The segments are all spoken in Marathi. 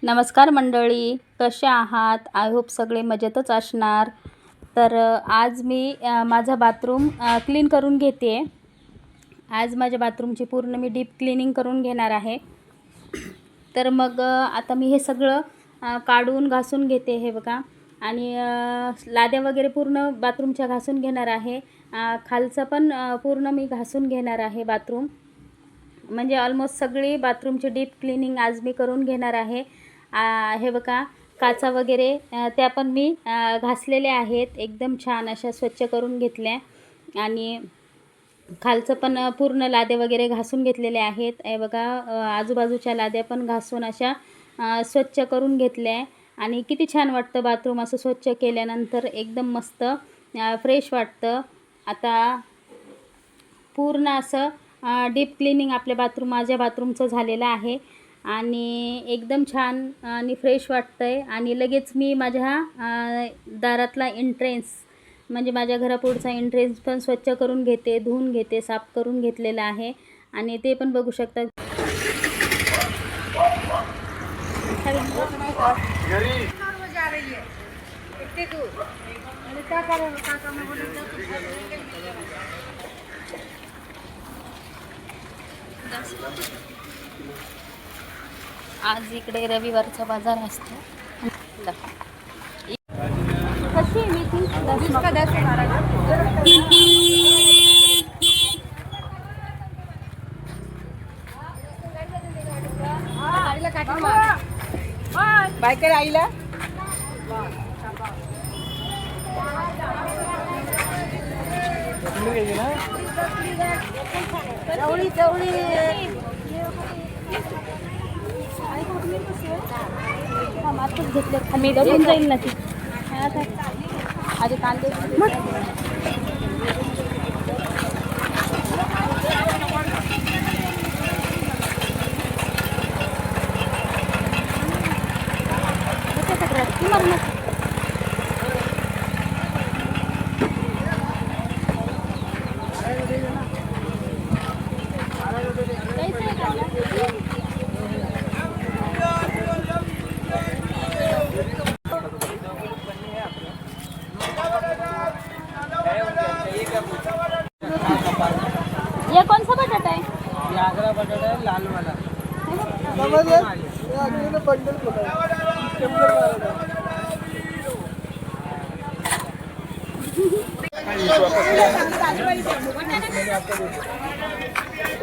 नमस्कार मंडळी, कसे आहात? आय होप सगळे मजेतच असणार. तर आज मी माझा बाथरूम क्लीन करून घेते. आज माझ्या बाथरूमची पूर्ण मी डीप क्लिनिंग करून घेणार आहे. तर मग आता मी हे सगळं काढून घासून घेते. हे बघा, आणि लाद्या वगैरे पूर्ण बाथरूमच्या घासून घेणार आहे. खालचं पण पूर्ण मी घासून घेणार आहे बाथरूम. म्हणजे ऑलमोस्ट सगळी बाथरूमची डीप क्लिनिंग आज मी करून घेणार आहे. हे बघा, काचा वगैरे त्या पण मी घासलेल्या आहेत. एकदम छान अशा स्वच्छ करून घेतल्या. आणि खालचं पण पूर्ण लादे वगैरे घासून घेतलेले आहेत. हे बघा, आजूबाजूच्या लाद्या पण घासून अशा स्वच्छ करून घेतल्या. आणि किती छान वाटतं बाथरूम असं स्वच्छ केल्यानंतर. एकदम मस्त फ्रेश वाटतं. आता पूर्ण असं डीप क्लिनिंग आपल्या माझ्या बाथरूमचं झालेलं आहे. आणि एकदम छान आणि फ्रेश वाटतं आहे. आणि लगेच मी माझ्या दारातला एंट्रेन्स, म्हणजे माझ्या घरापुढचा एंट्रेन्स पण स्वच्छ करून घेते, धुवून घेते, साफ करून घेतलेला आहे. आणि ते पण बघू शकता. आज इकडे रविवारचा बाजार असतो. कशी आहे मेथी? 10 का 10 से 12 बायकर आईला चवळी चवळी मातच घेतलं. मी दळून जाईल ना ती. आधी कांदे ये कौन सा बटाटा है? ये आगरा बटाटा है, लाल वाला।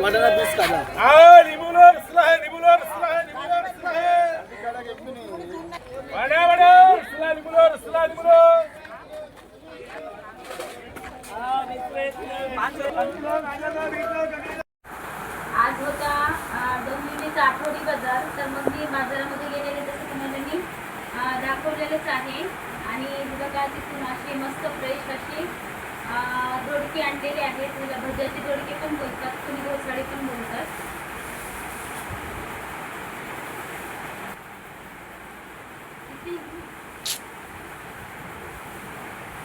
मटना 20 काला। निबुलर स्लाह निबुलर स्लाह निबुलर स्लाह बड़ा बड़ा स्लाह निबुलर स्लाह निबुलर आज होता डोंबिवलीचा आठवडी बाजार. तर मग मी बाजारामध्ये गेलेले, जसं तुम्हाला मी दाखवलेलेच आहे. आणि बघा, तिथून अशी मस्त फ्रेश अशी दोडकी आणलेली आहे. तुला भज्याची दोडकी पण बोलतात, तुम्ही घोसाळी पण बोलतात.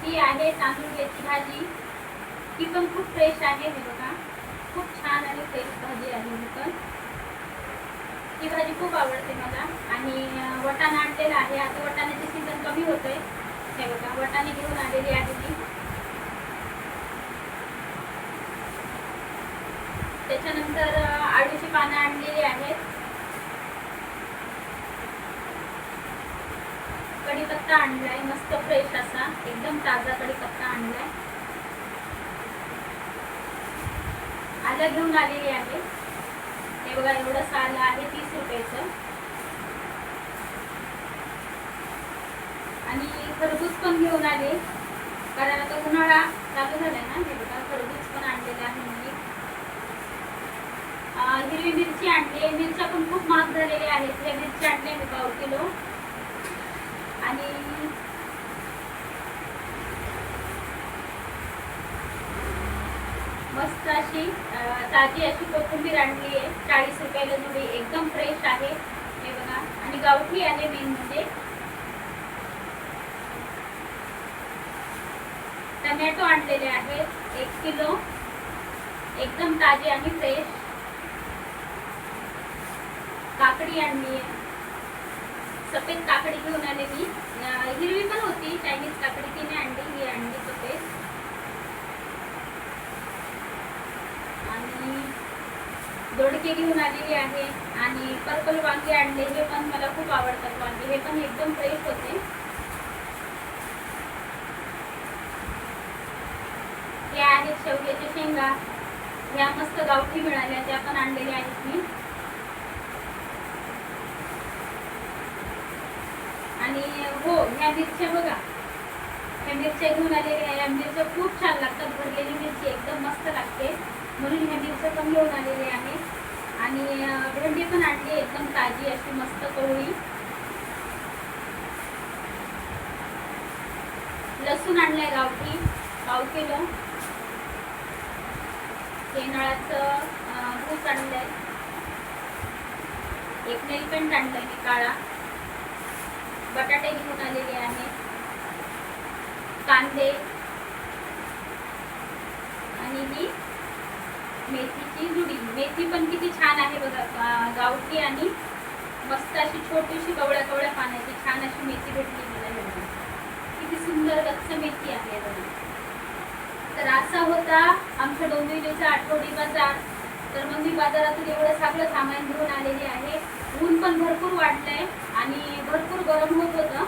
ही आहे तांदूळची भाजी. ही पण खूप फ्रेश आहे. हे बघा, खूप छान आणि फ्रेश भाजी आहे ही पण. ही भाजी खूप आवडते मला. आणि वटाणा आणलेला आहे. आता वटाण्याचे सीझन कमी होतोय. हे बघा, वटाणे घेऊन आलेली आहे मी. त्याच्यानंतर आळूची पानं आणलेली आहेत. कढीपत्ता आणलाय, मस्त फ्रेश असा एकदम ताजा कढीपत्ता आणलाय. आलं घेऊन आलेली आहे. हे बघा, एवढं साल आहे 30 रुपयाचं. आणि खरबूज पण घेऊन आले, कारण आता उन्हाळा चालू झालाय ना. हे बघा, खरबूज पण आणलेले आहे मी. हिरवी मिरची आणली. मिरच्या पण खूप महाग झालेल्या आहेत. ह्या मिरची आणल्या मी 1 किलो. आणि मस्त अशी ताजी अशी कोथिंबीर आणली आहे. 40 रुपयाला जुडी, एकदम फ्रेश आहे. हे बघा, आणि गावठी आहे मेन म्हणजे. टमॅटो आणलेले आहेत 1 किलो, एकदम ताजे आणि फ्रेश. काकडी आणली आहे. सफेद काकडी घेऊन आले मी. हिरवी पण होती, चायनीज काकडी तिने आणली, ही आणली सफेद. आणि दोडके घेऊन आलेली आहे आणि पर्पल वांगे आणले. हे पण मला खूप आवडतात वांगे, हे पण एकदम फ्रेश होते. हे आहेत शेवग्याच्या शेंगा, ह्या मस्त गावठी मिळाल्या, त्या पण आणलेल्या आहेत मी. आणि हो, ह्या मिरच्या बघा, ह्या मिरच्या घेऊन आलेल्या आहे. ह्या मिरच्या खूप छान लागतात, भरलेली मिरची एकदम मस्त लागते, म्हणून ह्या मिरच्या पण घेऊन आलेले आहे. आणि भेंडी पण आणली, एकदम ताजी अशी मस्त कवळी. लसूण आणलाय गावठी, पाव किलो. हे नळाचं ऊस आणलंय. एक नेल पेंट आणलाय मी काळा. बटाटे घेऊन आलेले आहे, कांदे आणि ही मेथीची जुडी. मेथी पण किती छान आहे बघा, गावठी आणि मस्त अशी छोटीशी कवळ्या कवळ्या पाण्याची छान अशी मेथी भेटली मला. बघा किती सुंदर गच्च मेथी आहे बघा. तर असा होता आमच्या डोंबिवलीचा आठवडी बाजार. तर मग मी बाजारातून एवढं सगळं सामान घेऊन आलेले आहे. ऊन पण भरपूर वाढलंय आणि भरपूर गरम होत होतं.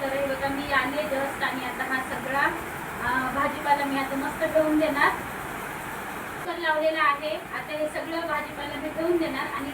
तर हे बघा मी आले जस्ट आणि आता हा सगळा भाजीपाला मी आता मस्त ठेवून देणार. तर लावलेला आहे, आता हे सगळं भाजीपाला मी ठेवून देणार आणि